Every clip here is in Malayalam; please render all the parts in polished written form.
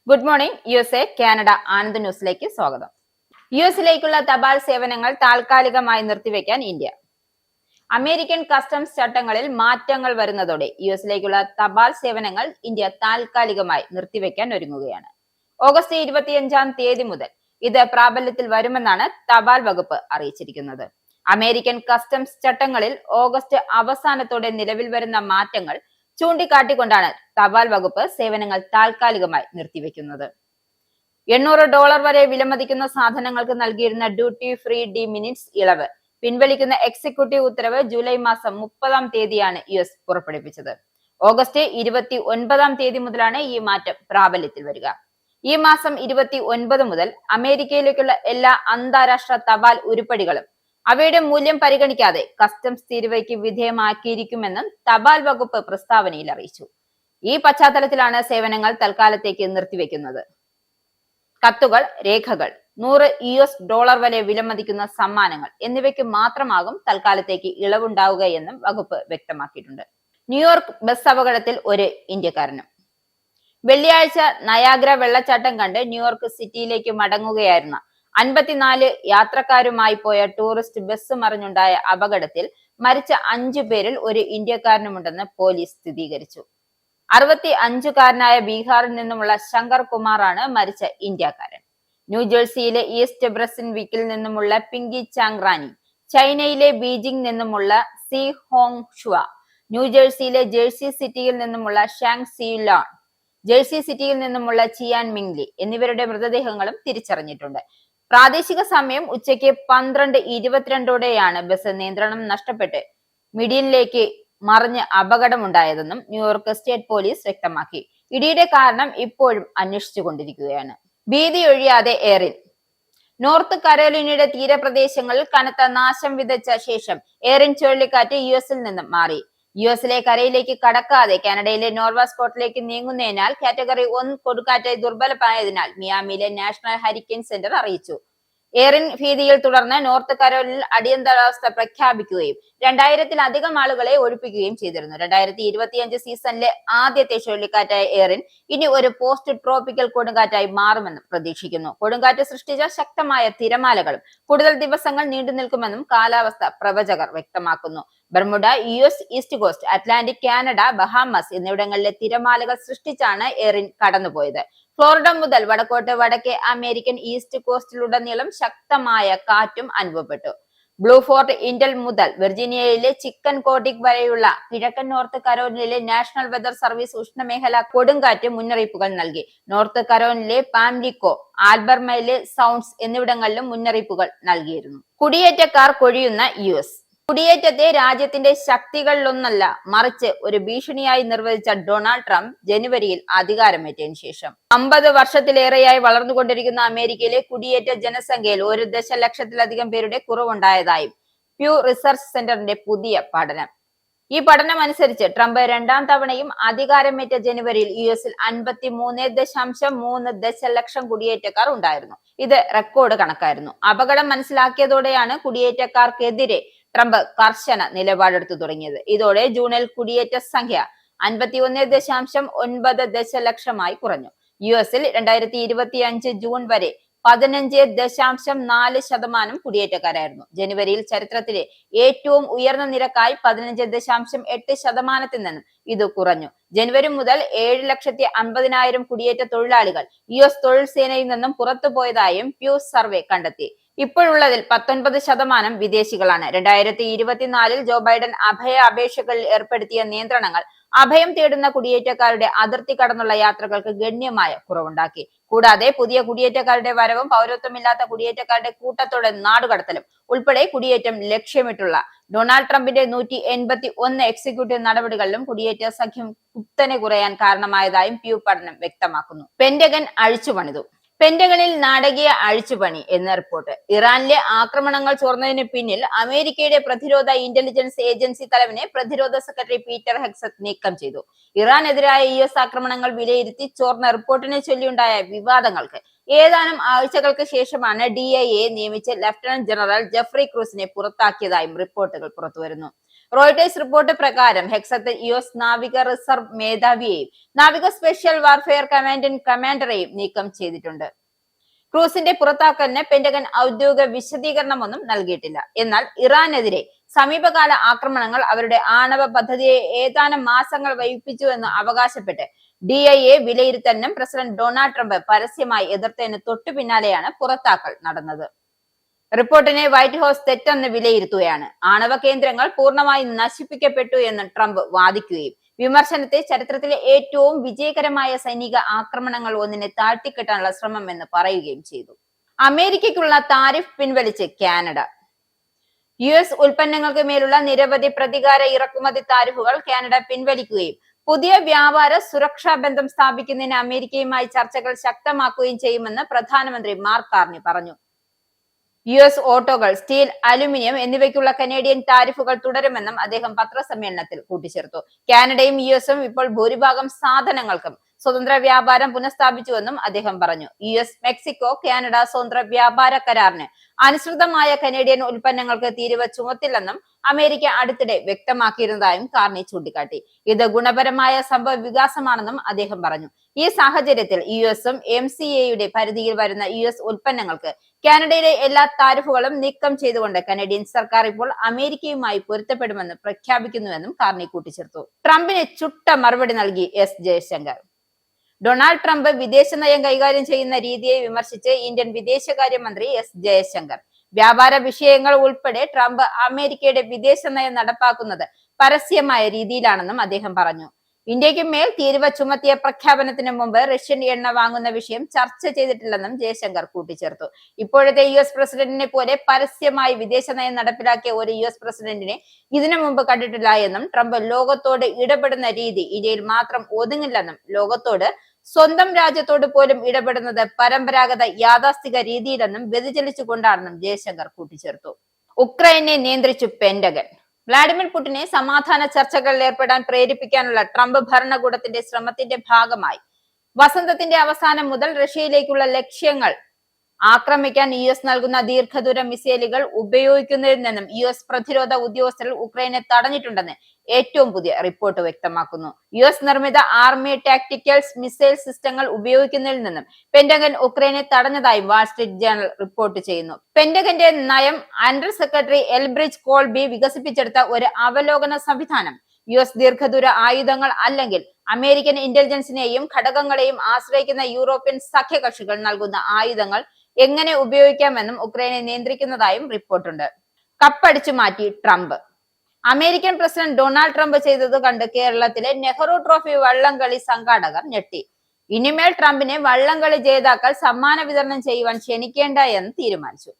Good morning USA Canada Anand ന്യൂസിലേക്ക് സ്വാഗതം. യുഎസിലേക്കുള്ള തപാൽ സേവനങ്ങൾ താൽക്കാലികമായി നിർത്തിവെക്കാൻ ഇന്ത്യ. അമേരിക്കൻ കസ്റ്റംസ് ചട്ടങ്ങളിൽ മാറ്റങ്ങൾ വരുന്നതോടെ യുഎസിലേക്കുള്ള തപാൽ സേവനങ്ങൾ ഇന്ത്യ താൽക്കാലികമായി നിർത്തിവെക്കാൻ ഒരുങ്ങുകയാണ്. ഓഗസ്റ്റ് 25 മുതൽ ഇത് പ്രാബല്യത്തിൽ വരുമെന്നാണ് തപാൽ വകുപ്പ് അറിയിച്ചിരിക്കുന്നത്. അമേരിക്കൻ കസ്റ്റംസ് ചട്ടങ്ങളിൽ ഓഗസ്റ്റ് അവസാനത്തോടെ നിലവിൽ വരുന്ന മാറ്റങ്ങൾ ചൂണ്ടിക്കാട്ടിക്കൊണ്ടാണ് തപാൽ വകുപ്പ് സേവനങ്ങൾ താൽക്കാലികമായി നിർത്തിവെക്കുന്നത്. $800 വരെ വിലമതിക്കുന്ന സാധനങ്ങൾക്ക് നൽകിയിരുന്ന ഡ്യൂട്ടി ഫ്രീ ഡി മിനിറ്റ്സ് ഇളവ് പിൻവലിക്കുന്ന എക്സിക്യൂട്ടീവ് ഉത്തരവ് ജൂലൈ മാസം 30 യുഎസ് പുറപ്പെടുവിച്ചത്. ഓഗസ്റ്റ് 29 മുതലാണ് ഈ മാറ്റം പ്രാബല്യത്തിൽ വരിക. ഈ മാസം 29 മുതൽ അമേരിക്കയിലേക്കുള്ള എല്ലാ അന്താരാഷ്ട്ര തപാൽ ഉരുപ്പടികളും അവയുടെ മൂല്യം പരിഗണിക്കാതെ കസ്റ്റംസ് തീരുവയ്ക്ക് വിധേയമാക്കിയിരിക്കുമെന്നും തപാൽ വകുപ്പ് പ്രസ്താവനയിൽ അറിയിച്ചു. ഈ പശ്ചാത്തലത്തിലാണ് സേവനങ്ങൾ തൽക്കാലത്തേക്ക് നിർത്തിവെക്കുന്നത്. കത്തുകൾ, രേഖകൾ, $100 വരെ വിലമതിക്കുന്ന സമ്മാനങ്ങൾ എന്നിവയ്ക്ക് മാത്രമാകും തൽക്കാലത്തേക്ക് ഇളവുണ്ടാവുക എന്നും വകുപ്പ് വ്യക്തമാക്കിയിട്ടുണ്ട്. ന്യൂയോർക്ക് ബസ് അപകടത്തിൽ ഒരു ഇന്ത്യക്കാരനും. വെള്ളിയാഴ്ച നയാഗ്ര വെള്ളച്ചാട്ടം കണ്ട് ന്യൂയോർക്ക് സിറ്റിയിലേക്ക് മടങ്ങുകയായിരുന്ന 54 യാത്രക്കാരുമായി പോയ ടൂറിസ്റ്റ് ബസ് മറിഞ്ഞുണ്ടായ അപകടത്തിൽ മരിച്ച 5 പേരിൽ ഒരു ഇന്ത്യക്കാരനുമുണ്ടെന്ന് പോലീസ് സ്ഥിരീകരിച്ചു. 65-കാരനായ ബീഹാറിൽ നിന്നുമുള്ള ശങ്കർ കുമാറാണ് മരിച്ച ഇന്ത്യക്കാരൻ. ന്യൂജേഴ്സിയിലെ ഈസ്റ്റ് ബ്രസിൻവിക്കിൽ നിന്നുമുള്ള പിങ്കി ചാങ് റാണി, ചൈനയിലെ ബീജിംഗ് നിന്നുമുള്ള സി ഹോങ് ഷുവ, ന്യൂജേഴ്സിയിലെ ജേഴ്സി സിറ്റിയിൽ നിന്നുമുള്ള ഷാങ് സി ലോൺ, ജേഴ്സി സിറ്റിയിൽ നിന്നുമുള്ള ചിയാൻ മിങ്ലി എന്നിവരുടെ തിരിച്ചറിഞ്ഞിട്ടുണ്ട്. പ്രാദേശിക സമയം ഉച്ചയ്ക്ക് 12:22 ബസ് നിയന്ത്രണം നഷ്ടപ്പെട്ട് മിഡിയനിലേക്ക് മറിഞ്ഞ് അപകടമുണ്ടായതെന്നും ന്യൂയോർക്ക് സ്റ്റേറ്റ് പോലീസ് വ്യക്തമാക്കി. ഇടിയുടെ കാരണം ഇപ്പോഴും അന്വേഷിച്ചുകൊണ്ടിരിക്കുകയാണ്. ഭീതി ഒഴിയാതെ എയറിൻ. നോർത്ത് കരോലിനയുടെ തീരപ്രദേശങ്ങളിൽ കനത്ത നാശം വിതച്ച ശേഷം എയറിൻ ചുഴലിക്കാറ്റ് യുഎസിൽ നിന്നും മാറി. യുഎസിലെ കരയിലേക്ക് കടക്കാതെ കാനഡയിലെ നോർവ സ്കോട്ടിലേക്ക് നീങ്ങുന്നതിനാൽ കാറ്റഗറി 1 കൊടുങ്കാറ്റായി ദുർബലമായതിനാൽ മിയാമിയിലെ നാഷണൽ ഹരിക്കെയിൻ സെന്റർ അറിയിച്ചു. എയറിൻ ഭീതിയിൽ തുടർന്ന് നോർത്ത് കരോലിനയിൽ അടിയന്തരാവസ്ഥ പ്രഖ്യാപിക്കുകയും 2000-ലധികം ആളുകളെ ഒഴിപ്പിക്കുകയും ചെയ്തിരുന്നു. 2025 സീസണിലെ ആദ്യത്തെ ചുഴലിക്കാറ്റായ എയറിൻ ഇനി ഒരു പോസ്റ്റ് ട്രോപ്പിക്കൽ കൊടുങ്കാറ്റായി മാറുമെന്നും പ്രതീക്ഷിക്കുന്നു. കൊടുങ്കാറ്റ് സൃഷ്ടിച്ച ശക്തമായ തിരമാലകളും കൂടുതൽ ദിവസങ്ങൾ നീണ്ടു നിൽക്കുമെന്നും കാലാവസ്ഥ പ്രവചകർ വ്യക്തമാക്കുന്നു. Bermuda, US east cost, Atlantic, Canada, Bahamas എന്നിവിടങ്ങളിലെ തിരമാലകൾ സൃഷ്ടിച്ചാണ് എയറിൻ കടന്നുപോയത്. ഫ്ലോറിഡ മുതൽ വടക്കോട്ട് വടക്കേ അമേരിക്കൻ ഈസ്റ്റ് കോസ്റ്റിലുടനീളം ശക്തമായ കാറ്റും അനുഭവപ്പെട്ടു. ബ്ലൂഫോർട്ട് ഇൻഡൽ മുതൽ വെർജീനിയയിലെ ചിക്കൻ കോട്ടിക് വരെയുള്ള കിഴക്കൻ നോർത്ത് കരോലിനയിലെ നാഷണൽ വെതർ സർവീസ് ഉഷ്ണമേഖല കൊടുങ്കാറ്റ് മുന്നറിയിപ്പുകൾ നൽകി. നോർത്ത് കരോലിനയിലെ പാംലിക്കോ, ആൽബർമയിലെ സൗണ്ട്സ് എന്നിവിടങ്ങളിലും മുന്നറിയിപ്പുകൾ നൽകിയിരുന്നു. കുടിയേറ്റക്കാർ കൊഴിയുന്ന US. കുടിയേറ്റത്തെ രാജ്യത്തിന്റെ ശക്തികളിലൊന്നല്ല മറിച്ച് ഒരു ഭീഷണിയായി നിർവചിച്ച ഡൊണാൾഡ് ട്രംപ് ജനുവരിയിൽ അധികാരമേറ്റതിനു ശേഷം 50 വർഷത്തിലേറെയായി വളർന്നുകൊണ്ടിരിക്കുന്ന അമേരിക്കയിലെ കുടിയേറ്റ ജനസംഖ്യയിൽ 1 ദശലക്ഷത്തിലധികം പേരുടെ കുറവുണ്ടായതായും പ്യൂ റിസർച്ച് സെന്ററിന്റെ പുതിയ പഠനം. ഈ പഠനം അനുസരിച്ച് ട്രംപ് 2ാം തവണയും അധികാരമേറ്റ ജനുവരിയിൽ യുഎസിൽ 53.3 ദശലക്ഷം കുടിയേറ്റക്കാർ ഉണ്ടായിരുന്നു. ഇത് റെക്കോർഡ് കണക്കായിരുന്നു. അപകടം മനസ്സിലാക്കിയതോടെയാണ് കുടിയേറ്റക്കാർക്കെതിരെ ട്രംപ് കർശന നിലപാടെടുത്തു തുടങ്ങിയത്. ഇതോടെ ജൂണിൽ കുടിയേറ്റ സംഖ്യ 51.9 ദശലക്ഷമായി കുറഞ്ഞു. യുഎസിൽ 2025 ജൂൺ വരെ 15.4% കുടിയേറ്റക്കാരായിരുന്നു. ജനുവരിയിൽ ചരിത്രത്തിലെ ഏറ്റവും ഉയർന്ന നിരക്കായി 15.8% നിന്നും ഇത് കുറഞ്ഞു. ജനുവരി മുതൽ 7,50,000 കുടിയേറ്റ തൊഴിലാളികൾ US തൊഴിൽ സേനയിൽ നിന്നും പുറത്തുപോയതായും പ്യൂ സർവേ കണ്ടെത്തി. ഇപ്പോഴുള്ളതിൽ 19% വിദേശികളാണ്. 2024 ജോ ബൈഡൻ അഭയ അപേക്ഷകളിൽ ഏർപ്പെടുത്തിയ നിയന്ത്രണങ്ങൾ അഭയം തേടുന്ന കുടിയേറ്റക്കാരുടെ അതിർത്തി കടന്നുള്ള യാത്രകൾക്ക് ഗണ്യമായ കുറവുണ്ടാക്കി. കൂടാതെ പുതിയ കുടിയേറ്റക്കാരുടെ വരവും പൗരത്വമില്ലാത്ത കുടിയേറ്റക്കാരുടെ കൂട്ടത്തോടെ നാടുകടത്തലും ഉൾപ്പെടെ കുടിയേറ്റം ലക്ഷ്യമിട്ടുള്ള ഡൊണാൾഡ് ട്രംപിന്റെ 181 എക്സിക്യൂട്ടീവ് നടപടികളിലും കുടിയേറ്റ സംഖ്യ കുത്തനെ കുറയാൻ കാരണമായതായും പ്യൂ പഠനം വ്യക്തമാക്കുന്നു. പെന്റഗൺ അഴിച്ചുപണിതു. പെന്റഗണിൽ നാടകീയ അഴിച്ചുപണി എന്ന റിപ്പോർട്ട്. ഇറാനിലെ ആക്രമണങ്ങൾ ചോർന്നതിന് പിന്നിൽ അമേരിക്കയുടെ പ്രതിരോധ ഇന്റലിജൻസ് ഏജൻസി തലവനെ പ്രതിരോധ സെക്രട്ടറി പീറ്റർ ഹെഗ്സത്ത് നീക്കം ചെയ്തു. ഇറാനെതിരായ US ആക്രമണങ്ങൾ വിലയിരുത്തി ചോർന്ന റിപ്പോർട്ടിനെ ചൊല്ലിയുണ്ടായ വിവാദങ്ങൾക്ക് ഏതാനും ആഴ്ചകൾക്ക് ശേഷമാണ് DIA നിയമിച്ച ലഫ്റ്റനന്റ് ജനറൽ ജെഫ്രി ക്രൂസിനെ പുറത്താക്കിയതായും റിപ്പോർട്ടുകൾ പുറത്തുവരുന്നു. റോയിട്ടേഴ്സ് റിപ്പോർട്ട് പ്രകാരം ഹെക്സത്ത് യുഎസ് നാവിക റിസർവ് മേധാവിയെയും നാവിക സ്പെഷ്യൽ വാർഫെയർ കമാൻഡറെയും നീക്കം ചെയ്തിട്ടുണ്ട്. ക്രൂസിന്റെ പുറത്താക്കലിന് പെന്റഗൺ ഔദ്യോഗിക വിശദീകരണമൊന്നും നൽകിയിട്ടില്ല. എന്നാൽ ഇറാനെതിരെ സമീപകാല ആക്രമണങ്ങൾ അവരുടെ ആണവ പദ്ധതിയെ ഏതാനും മാസങ്ങൾ വൈകിപ്പിച്ചുവെന്ന് അവകാശപ്പെട്ട് DIA വിലയിരുത്തലിനും പ്രസിഡന്റ് ഡൊണാൾഡ് ട്രംപ് പരസ്യമായി എതിർത്തതിന് തൊട്ടു പിന്നാലെയാണ് പുറത്താക്കൽ നടന്നത്. റിപ്പോർട്ടിനെ വൈറ്റ് ഹൌസ് തെറ്റെന്ന് വിലയിരുത്തുകയാണ്. ആണവ കേന്ദ്രങ്ങൾ പൂർണ്ണമായി നശിപ്പിക്കപ്പെട്ടു എന്ന് ട്രംപ് വാദിക്കുകയും വിമർശനത്തെ ചരിത്രത്തിലെ ഏറ്റവും വിജയകരമായ സൈനിക ആക്രമണങ്ങൾ ഒന്നിനെ താഴ്ത്തിക്കെട്ടാനുള്ള ശ്രമം എന്ന് പറയുകയും ചെയ്തു. അമേരിക്കയ്ക്കുള്ള താരിഫ് പിൻവലിച്ച് കാനഡ. US ഉൽപ്പന്നങ്ങൾക്ക് മേലുള്ള നിരവധി പ്രതികാര ഇറക്കുമതി താരിഫുകൾ കാനഡ പിൻവലിക്കുകയും പുതിയ വ്യാപാര സുരക്ഷാ ബന്ധം സ്ഥാപിക്കുന്നതിന് അമേരിക്കയുമായി ചർച്ചകൾ ശക്തമാക്കുകയും ചെയ്യുമെന്ന് പ്രധാനമന്ത്രി മാർക്ക് കാർണി പറഞ്ഞു. US ഓട്ടോകൾ, സ്റ്റീൽ, അലുമിനിയം എന്നിവയ്ക്കുള്ള കനേഡിയൻ താരിഫുകൾ തുടരുമെന്നും അദ്ദേഹം പത്രസമ്മേളനത്തിൽ കൂട്ടിച്ചേർത്തു. കാനഡയും US ഇപ്പോൾ ഭൂരിഭാഗം സാധനങ്ങൾക്കും സ്വതന്ത്ര വ്യാപാരം പുനഃസ്ഥാപിച്ചുവെന്നും അദ്ദേഹം പറഞ്ഞു. US മെക്സിക്കോ കാനഡ സ്വതന്ത്ര വ്യാപാര കരാറിന് അനുസൃതമായ കനേഡിയൻ ഉൽപ്പന്നങ്ങൾക്ക് തീരുവ ചുമത്തില്ലെന്നും അമേരിക്ക അടുത്തിടെ വ്യക്തമാക്കിയിരുന്നതായും കാർണി ചൂണ്ടിക്കാട്ടി. ഇത് ഗുണപരമായ സംഭവ വികാസമാണെന്നും അദ്ദേഹം പറഞ്ഞു. ഈ സാഹചര്യത്തിൽ USഉം MCAയുടെ പരിധിയിൽ വരുന്ന US ഉൽപ്പന്നങ്ങൾക്ക് കാനഡയിലെ എല്ലാ താരിഫുകളും നീക്കം ചെയ്തുകൊണ്ട് കനേഡിയൻ സർക്കാർ ഇപ്പോൾ അമേരിക്കയുമായി പൊരുത്തപ്പെടുമെന്ന് പ്രഖ്യാപിക്കുന്നുവെന്നും കാർണി കൂട്ടിച്ചേർത്തു. ട്രംപിന് ചുട്ട മറുപടി നൽകി S ജയശങ്കർ. ഡൊണാൾഡ് ട്രംപ് വിദേശ നയം കൈകാര്യം ചെയ്യുന്ന രീതിയെ വിമർശിച്ച് ഇന്ത്യൻ വിദേശകാര്യമന്ത്രി S ജയശങ്കർ. വ്യാപാര വിഷയങ്ങൾ ഉൾപ്പെടെ ട്രംപ് അമേരിക്കയുടെ വിദേശ നയം നടപ്പാക്കുന്നത് പരസ്യമായ രീതിയിലാണെന്നും അദ്ദേഹം പറഞ്ഞു. ഇന്ത്യക്ക് മേൽ തീരുവ ചുമത്തിയ പ്രഖ്യാപനത്തിന് മുമ്പ് റഷ്യൻ എണ്ണ വാങ്ങുന്ന വിഷയം ചർച്ച ചെയ്തിട്ടില്ലെന്നും ജയശങ്കർ കൂട്ടിച്ചേർത്തു. ഇപ്പോഴത്തെ US പ്രസിഡന്റിനെ പോലെ പരസ്യമായി വിദേശ നയം നടപ്പിലാക്കിയ ഒരു US പ്രസിഡന്റിനെ ഇതിനു മുമ്പ് കണ്ടിട്ടില്ല എന്നും ട്രംപ് ലോകത്തോട് ഇടപെടുന്ന രീതി ഇന്ത്യയിൽ മാത്രം ഒതുങ്ങില്ലെന്നും ലോകത്തോട് സ്വന്തം രാജ്യത്തോട് പോലും ഇടപെടുന്നത് പരമ്പരാഗത യാഥാസ്ഥിക രീതിയിലെന്നും വ്യതിചലിച്ചുകൊണ്ടാണെന്നും ജയശങ്കർ കൂട്ടിച്ചേർത്തു. ഉക്രൈനെ നിയന്ത്രിച്ചു പെന്റഗൺ. വ്ളാഡിമിർ പുടിനെ സമാധാന ചർച്ചകളിൽ ഏർപ്പെടാൻ പ്രേരിപ്പിക്കാനുള്ള ട്രംപ് ഭരണകൂടത്തിന്റെ ശ്രമത്തിന്റെ ഭാഗമായി വസന്തത്തിന്റെ അവസാനം മുതൽ റഷ്യയിലേക്കുള്ള ലക്ഷ്യങ്ങൾ ആക്രമിക്കാൻ US നൽകുന്ന ദീർഘദൂര മിസൈലുകൾ ഉപയോഗിക്കുന്നതിൽ നിന്നും US പ്രതിരോധ ഉദ്യോഗസ്ഥർ ഉക്രൈനെ തടഞ്ഞിട്ടുണ്ടെന്ന് ഏറ്റവും പുതിയ റിപ്പോർട്ട് വ്യക്തമാക്കുന്നു. US നിർമ്മിത ആർമി ടാക്ടിക്കൽസ് മിസൈൽ സിസ്റ്റങ്ങൾ ഉപയോഗിക്കുന്നതിൽ നിന്നും പെന്റഗൺ ഉക്രൈനെ തടഞ്ഞതായി വാൾ സ്ട്രീറ്റ് ജേണൽ റിപ്പോർട്ട് ചെയ്യുന്നു. പെന്റഗന്റെ നയം അണ്ടർ സെക്രട്ടറി എൽബ്രിഡ്ജ് കോൾബി വികസിപ്പിച്ചെടുത്ത ഒരു അവലോകന സംവിധാനം US ദീർഘദൂര ആയുധങ്ങൾ അല്ലെങ്കിൽ അമേരിക്കൻ ഇന്റലിജൻസിനെയും ഘടകങ്ങളെയും ആശ്രയിക്കുന്ന യൂറോപ്യൻ സഖ്യകക്ഷികൾ നൽകുന്ന ആയുധങ്ങൾ എങ്ങനെ ഉപയോഗിക്കാമെന്നും ഉക്രൈനെ നിയന്ത്രിക്കുന്നതായും റിപ്പോർട്ടുണ്ട്. കപ്പടിച്ചു മാറ്റി Trump. American president Donald Trump ചെയ്തത് കണ്ട് കേരളത്തിലെ നെഹ്റു ട്രോഫി വള്ളംകളി സംഘാടകർ ഞെട്ടി. ഇനിമേൽ ട്രംപിനെ വള്ളംകളി ജേതാക്കൾ സമ്മാന വിതരണം ചെയ്യുവാൻ ക്ഷണിക്കേണ്ട എന്ന് തീരുമാനിച്ചു.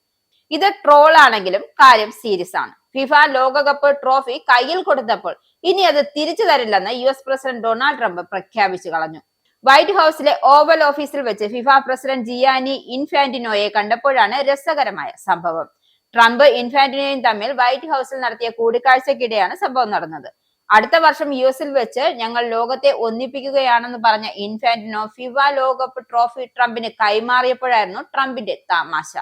ഇത് ട്രോൾ ആണെങ്കിലും കാര്യം സീരിയസ് ആണ്. ഫിഫ ലോകകപ്പ് ട്രോഫി കയ്യിൽ കൊടുത്തപ്പോൾ ഇനി അത് തിരിച്ചു തരില്ലെന്ന് US പ്രസിഡന്റ് ഡൊണാൾഡ് ട്രംപ് പ്രഖ്യാപിച്ചു കളഞ്ഞു. വൈറ്റ് ഹൌസിലെ ഓവൽ ഓഫീസിൽ വെച്ച് ഫിഫ പ്രസിഡന്റ് ജിയാനി ഇൻഫാന്റിനോയെ കണ്ടപ്പോഴാണ് രസകരമായ സംഭവം. ട്രംപ് ഇൻഫാന്റിനോയും തമ്മിൽ വൈറ്റ് ഹൌസിൽ നടത്തിയ കൂടിക്കാഴ്ചക്കിടെയാണ് സംഭവം നടന്നത്. അടുത്ത വർഷം US വെച്ച് ഞങ്ങൾ ലോകത്തെ ഒന്നിപ്പിക്കുകയാണെന്ന് പറഞ്ഞ ഇൻഫാന്റിനോ ഫിഫ ലോകകപ്പ് ട്രോഫി ട്രംപിന് കൈമാറിയപ്പോഴായിരുന്നു ട്രംപിന്റെ തമാശ.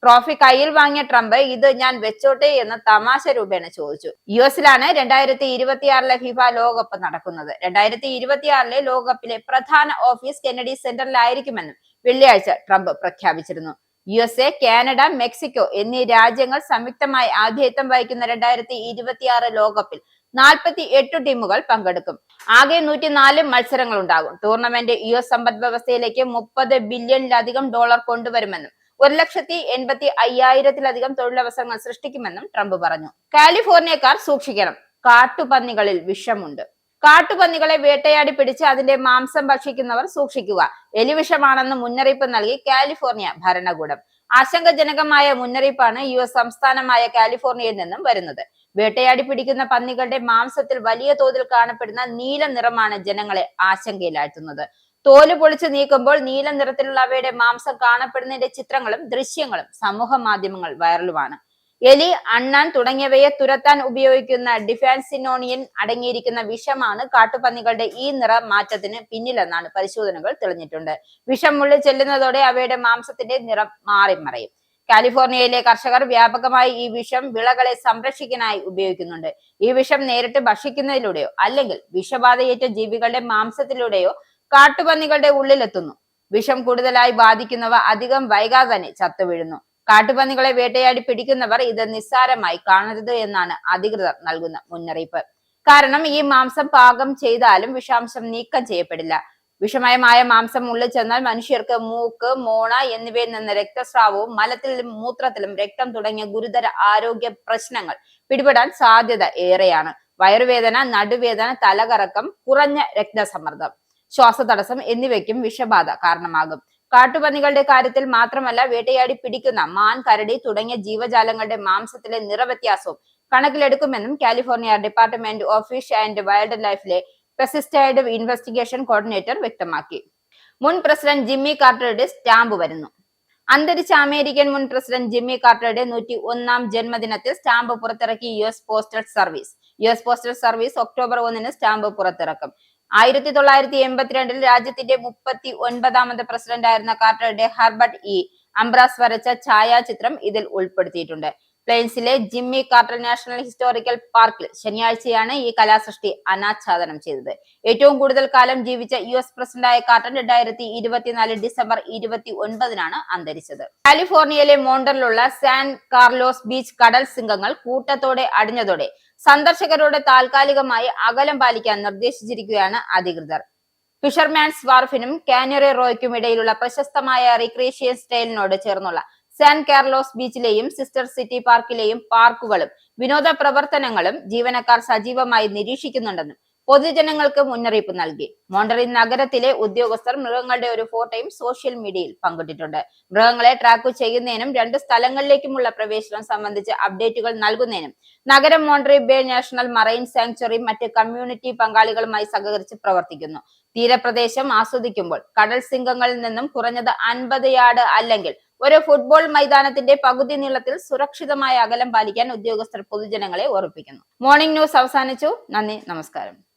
ട്രോഫി കയ്യിൽ വാങ്ങിയ ട്രംപ് ഇത് ഞാൻ വെച്ചോട്ടെ എന്ന് തമാശ രൂപേണ ചോദിച്ചു. US-ലാണ് 2026 ഫിഫ ലോകകപ്പ് നടക്കുന്നത്. 2026 ലോകകപ്പിലെ പ്രധാന ഓഫീസ് കെന്നഡി സെന്ററിലായിരിക്കുമെന്നും വെള്ളിയാഴ്ച ട്രംപ് പ്രഖ്യാപിച്ചിരുന്നു. USA, കാനഡ, മെക്സിക്കോ എന്നീ രാജ്യങ്ങൾ സംയുക്തമായി ആതിഥേയത്വം വഹിക്കുന്ന 2026 ലോകകപ്പിൽ 48 ടീമുകൾ പങ്കെടുക്കും. ആകെ 104 മത്സരങ്ങൾ ഉണ്ടാകും. ടൂർണമെന്റ് US സമ്പദ് വ്യവസ്ഥയിലേക്ക് $30 ബില്യണിലധികം കൊണ്ടുവരുമെന്നും 1,85,000-ത്തിലധികം തൊഴിലവസരങ്ങൾ സൃഷ്ടിക്കുമെന്നും ട്രംപ് പറഞ്ഞു. കാലിഫോർണിയക്കാർ സൂക്ഷിക്കണം, കാട്ടുപന്നികളിൽ വിഷമുണ്ട്. കാട്ടുപന്നികളെ വേട്ടയാടി പിടിച്ച് അതിന്റെ മാംസം ഭക്ഷിക്കുന്നവർ സൂക്ഷിക്കുക. എലിവിഷമാണെന്ന് മുന്നറിയിപ്പ് നൽകി കാലിഫോർണിയ ഭരണകൂടം. ആശങ്കജനകമായ മുന്നറിയിപ്പാണ് US സംസ്ഥാനമായ കാലിഫോർണിയയിൽ നിന്നും വരുന്നത്. വേട്ടയാടി പിടിക്കുന്ന പന്നികളുടെ മാംസത്തിൽ വലിയ തോതിൽ കാണപ്പെടുന്ന നീല നിറമാണ് ജനങ്ങളെ ആശങ്കയിലാഴ്ത്തുന്നത്. തോല് പൊളിച്ച് നീക്കുമ്പോൾ നീല നിറത്തിലുള്ള അവയുടെ മാംസം കാണപ്പെടുന്നതിന്റെ ചിത്രങ്ങളും ദൃശ്യങ്ങളും സമൂഹ മാധ്യമങ്ങൾ വൈറലുമാണ്. എലി, അണ്ണാൻ തുടങ്ങിയവയെ തുരത്താൻ ഉപയോഗിക്കുന്ന ഡിഫാൻസിനോണിയൻ അടങ്ങിയിരിക്കുന്ന വിഷമാണ് കാട്ടുപന്നികളുടെ ഈ നിറ മാറ്റത്തിന് പിന്നിലെന്നാണ് പരിശോധനകൾ തെളിഞ്ഞിട്ടുണ്ട്. വിഷം ഉള്ളിൽ ചെല്ലുന്നതോടെ അവയുടെ മാംസത്തിന്റെ നിറം മാറിമറയും. കാലിഫോർണിയയിലെ കർഷകർ വ്യാപകമായി ഈ വിഷം വിളകളെ സംരക്ഷിക്കാനായി ഉപയോഗിക്കുന്നുണ്ട്. ഈ വിഷം നേരിട്ട് ഭക്ഷിക്കുന്നതിലൂടെയോ അല്ലെങ്കിൽ വിഷബാധയേറ്റ ജീവികളുടെ മാംസത്തിലൂടെയോ കാട്ടുപന്നികളുടെ ഉള്ളിലെത്തുന്നു. വിഷം കൂടുതലായി ബാധിക്കുന്നവ അധികം വൈകാതെ തന്നെ ചത്തുവീഴുന്നു. കാട്ടുപന്നികളെ വേട്ടയാടി പിടിക്കുന്നവർ ഇത് നിസ്സാരമായി കാണരുത് എന്നാണ് അധികൃതർ നൽകുന്ന മുന്നറിയിപ്പ്. കാരണം ഈ മാംസം പാകം ചെയ്താലും വിഷാംശം നീക്കം ചെയ്യപ്പെടില്ല. വിഷമയമായ മാംസം ഉള്ളിൽ ചെന്നാൽ മനുഷ്യർക്ക് മൂക്ക്, മോണ എന്നിവയിൽ നിന്ന് രക്തസ്രാവവും മലത്തിലും മൂത്രത്തിലും രക്തം തുടങ്ങിയ ഗുരുതര ആരോഗ്യ പ്രശ്നങ്ങൾ പിടിപെടാൻ സാധ്യത ഏറെയാണ്. വയറുവേദന, നടുവേദന, തലകറക്കം, കുറഞ്ഞ രക്തസമ്മർദ്ദം, ശ്വാസതടസ്സം എന്നിവയ്ക്കും വിഷബാധ കാരണമാകും. കാട്ടുപന്നികളുടെ കാര്യത്തിൽ മാത്രമല്ല, വേട്ടയാടി പിടിക്കുന്ന മാൻ, കരടി തുടങ്ങിയ ജീവജാലങ്ങളുടെ മാംസത്തിലെ നിറവ്യത്യാസവും കണക്കിലെടുക്കുമെന്നും California department of fish and വൈൽഡ് ലൈഫിലെ പെസ്റ്റിസൈഡ് ഇൻവെസ്റ്റിഗേഷൻ കോർഡിനേറ്റർ വ്യക്തമാക്കി. മുൻ പ്രസിഡന്റ് ജിമ്മി കാർട്ടറുടെ സ്റ്റാമ്പ് വരുന്നു. അന്തരിച്ച അമേരിക്കൻ മുൻ പ്രസിഡന്റ് ജിമ്മി കാർട്ടറുടെ 101ാം ജന്മദിനത്തിൽ സ്റ്റാമ്പ് പുറത്തിറക്കി US postal service. US postal service October 1-ന് സ്റ്റാമ്പ് പുറത്തിറക്കും. 1982 രാജ്യത്തിന്റെ 39ാമത് പ്രസിഡന്റ് ആയിരുന്ന കാർട്ടറുടെ ഹെർബർട്ട് ഇ. അംബ്രാസ് വരച്ച ഛായാചിത്രം ഇതിൽ ഉൾപ്പെടുത്തിയിട്ടുണ്ട്. പ്ലെയിൻസിലെ ജിമ്മി കാർട്ടർ നാഷണൽ ഹിസ്റ്റോറിക്കൽ പാർക്കിൽ ശനിയാഴ്ചയാണ് ഈ കലാസൃഷ്ടി അനാച്ഛാദനം ചെയ്തത്. ഏറ്റവും കൂടുതൽ കാലം ജീവിച്ച യുഎസ് പ്രസിഡന്റായ കാർട്ടർ 2024 ഡിസംബർ 29-നാണ് അന്തരിച്ചത്. കാലിഫോർണിയയിലെ മോണ്ടറിലുള്ള സാൻ കാർലോസ് ബീച്ച് കടൽ സിംഹങ്ങൾ കൂട്ടത്തോടെ അടിഞ്ഞതോടെ സന്ദർശകരോട് താൽക്കാലികമായി അകലം പാലിക്കാൻ നിർദ്ദേശിച്ചിരിക്കുകയാണ് അധികൃതർ. ഫിഷർമാൻസ് വാർഫിനും കാനറി റോയ്ക്കും ഇടയിലുള്ള പ്രശസ്തമായ റിക്രിയേഷൻ സ്റ്റൈലിനോട് ചേർന്നുള്ള സാൻ കാർലോസ് ബീച്ചിലെയും സിസ്റ്റർ സിറ്റി പാർക്കിലെയും പാർക്കുകളും വിനോദ പ്രവർത്തനങ്ങളും ജീവനക്കാർ സജീവമായി നിരീക്ഷിക്കുന്നുണ്ടെന്നും പൊതുജനങ്ങൾക്ക് മുന്നറിയിപ്പ് നൽകി. മോണ്ടറിൻ നഗരത്തിലെ ഉദ്യോഗസ്ഥർ മൃഗങ്ങളുടെ ഒരു ഫോട്ടോയും സോഷ്യൽ മീഡിയയിൽ പങ്കിട്ടിട്ടുണ്ട്. മൃഗങ്ങളെ ട്രാക്ക് ചെയ്യുന്നതിനും 2 സ്ഥലങ്ങളിലേക്കുമുള്ള പ്രവേശനം സംബന്ധിച്ച് അപ്ഡേറ്റുകൾ നൽകുന്നതിനും നഗരം Monterey bay national marine sanctuary മറ്റ് കമ്മ്യൂണിറ്റി പങ്കാളികളുമായി സഹകരിച്ച് പ്രവർത്തിക്കുന്നു. തീരപ്രദേശം ആസ്വദിക്കുമ്പോൾ കടൽ സിംഹങ്ങളിൽ നിന്നും കുറഞ്ഞത് 50 യാർഡ് അല്ലെങ്കിൽ ഒരു ഫുട്ബോൾ മൈതാനത്തിന്റെ പകുതി നീളത്തിൽ സുരക്ഷിതമായ അകലം പാലിക്കാൻ ഉദ്യോഗസ്ഥർ പൊതുജനങ്ങളെ ഓർമ്മിപ്പിക്കുന്നു. മോർണിംഗ് ന്യൂസ് അവസാനിച്ചു. നന്ദി, നമസ്കാരം.